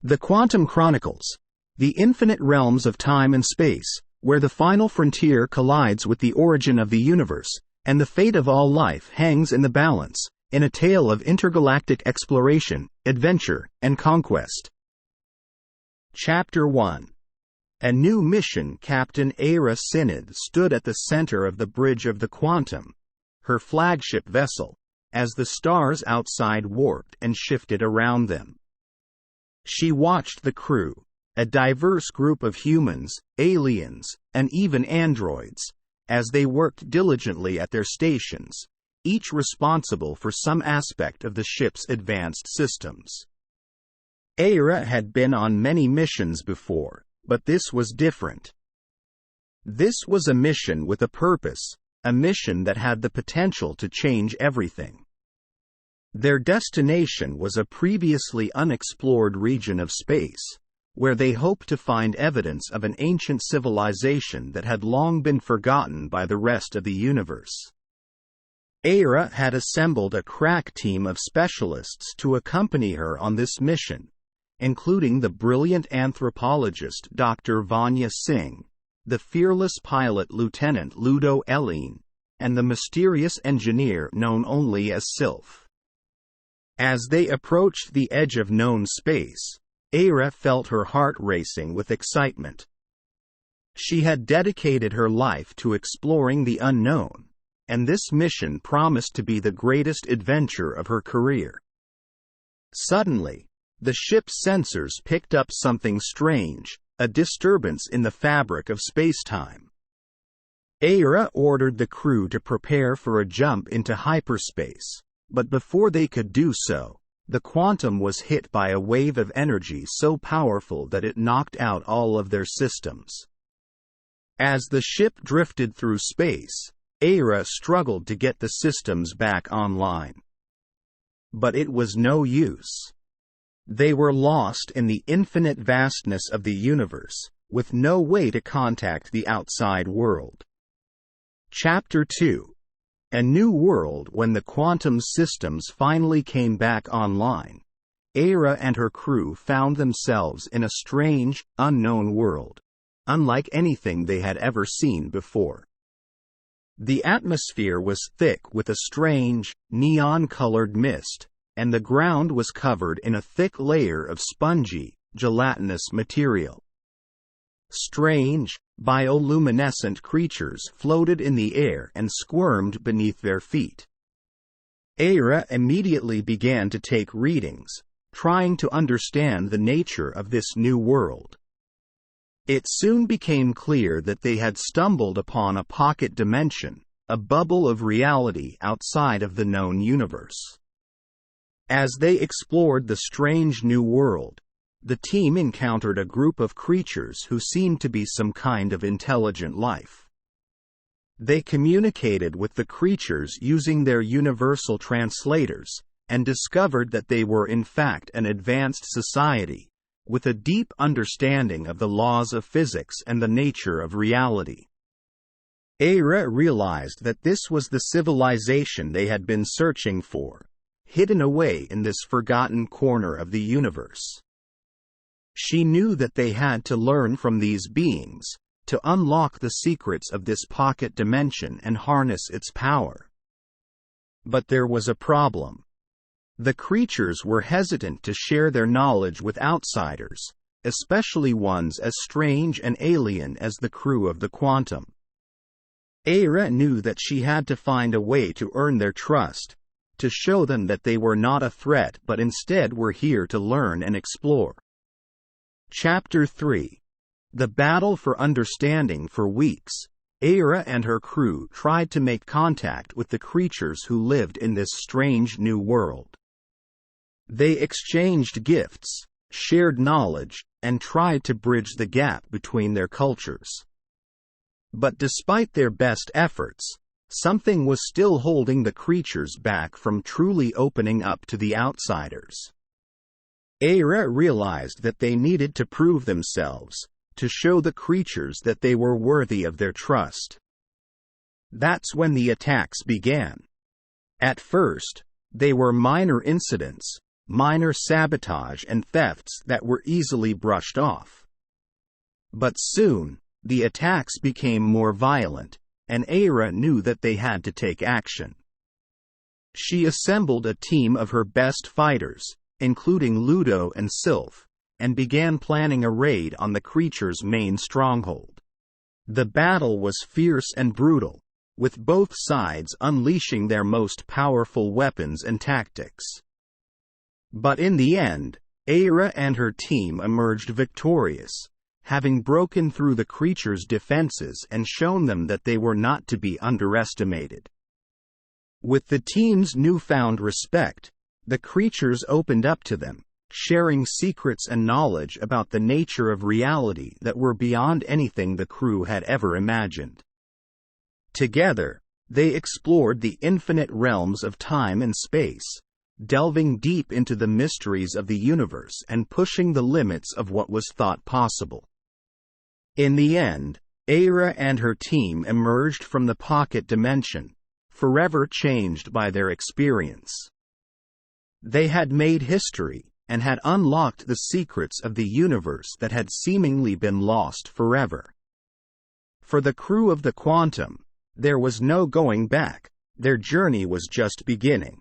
The Quantum Chronicles, the infinite realms of time and space, where the final frontier collides with the origin of the universe, and the fate of all life hangs in the balance, in a tale of intergalactic exploration, adventure, and conquest. Chapter 1. A new mission. Captain Eira Cináed stood at the center of the bridge of the Quantum, her flagship vessel, as the stars outside warped and shifted around them. She watched the crew, a diverse group of humans, aliens, and even androids, as they worked diligently at their stations, each responsible for some aspect of the ship's advanced systems. Eira had been on many missions before, but this was different. This was a mission with a purpose, a mission that had the potential to change everything. Their destination was a previously unexplored region of space, where they hoped to find evidence of an ancient civilization that had long been forgotten by the rest of the universe. Eira had assembled a crack team of specialists to accompany her on this mission, including the brilliant anthropologist Dr. Vanya Singh, the fearless pilot Lieutenant Ludo Elene, and the mysterious engineer known only as Sylph. As they approached the edge of known space, Eira felt her heart racing with excitement. She had dedicated her life to exploring the unknown, and this mission promised to be the greatest adventure of her career. Suddenly, the ship's sensors picked up something strange, a disturbance in the fabric of spacetime. Eira ordered the crew to prepare for a jump into hyperspace. But before they could do so, the Quantum was hit by a wave of energy so powerful that it knocked out all of their systems. As the ship drifted through space, Eira struggled to get the systems back online. But it was no use. They were lost in the infinite vastness of the universe, with no way to contact the outside world. Chapter 2. A new world. When the Quantum systems finally came back online, Eira and her crew found themselves in a strange, unknown world, unlike anything they had ever seen before. The atmosphere was thick with a strange, neon-colored mist, and the ground was covered in a thick layer of spongy, gelatinous material. Strange, bioluminescent creatures floated in the air and squirmed beneath their feet. Eira immediately began to take readings, trying to understand the nature of this new world. It soon became clear that they had stumbled upon a pocket dimension, a bubble of reality outside of the known universe. As they explored the strange new world, the team encountered a group of creatures who seemed to be some kind of intelligent life. They communicated with the creatures using their universal translators, and discovered that they were in fact an advanced society, with a deep understanding of the laws of physics and the nature of reality. Eira realized that this was the civilization they had been searching for, hidden away in this forgotten corner of the universe. She knew that they had to learn from these beings, to unlock the secrets of this pocket dimension and harness its power. But there was a problem. The creatures were hesitant to share their knowledge with outsiders, especially ones as strange and alien as the crew of the Quantum. Eira knew that she had to find a way to earn their trust, to show them that they were not a threat but instead were here to learn and explore. Chapter 3. The Battle for Understanding. For weeks, Eira and her crew tried to make contact with the creatures who lived in this strange new world. They exchanged gifts, shared knowledge, and tried to bridge the gap between their cultures. But despite their best efforts, something was still holding the creatures back from truly opening up to the outsiders. Eira realized that they needed to prove themselves, to show the creatures that they were worthy of their trust. That's when the attacks began. At first, they were minor incidents, minor sabotage and thefts that were easily brushed off. But soon, the attacks became more violent, and Eira knew that they had to take action. She assembled a team of her best fighters, including Ludo and Sylph, and began planning a raid on the creature's main stronghold. The battle was fierce and brutal, with both sides unleashing their most powerful weapons and tactics. But in the end, Eira and her team emerged victorious, having broken through the creature's defenses and shown them that they were not to be underestimated. With the team's newfound respect, the creatures opened up to them, sharing secrets and knowledge about the nature of reality that were beyond anything the crew had ever imagined. Together, they explored the infinite realms of time and space, delving deep into the mysteries of the universe and pushing the limits of what was thought possible. In the end, Eira and her team emerged from the pocket dimension, forever changed by their experience. They had made history, and had unlocked the secrets of the universe that had seemingly been lost forever. For the crew of the Quantum, there was no going back, their journey was just beginning.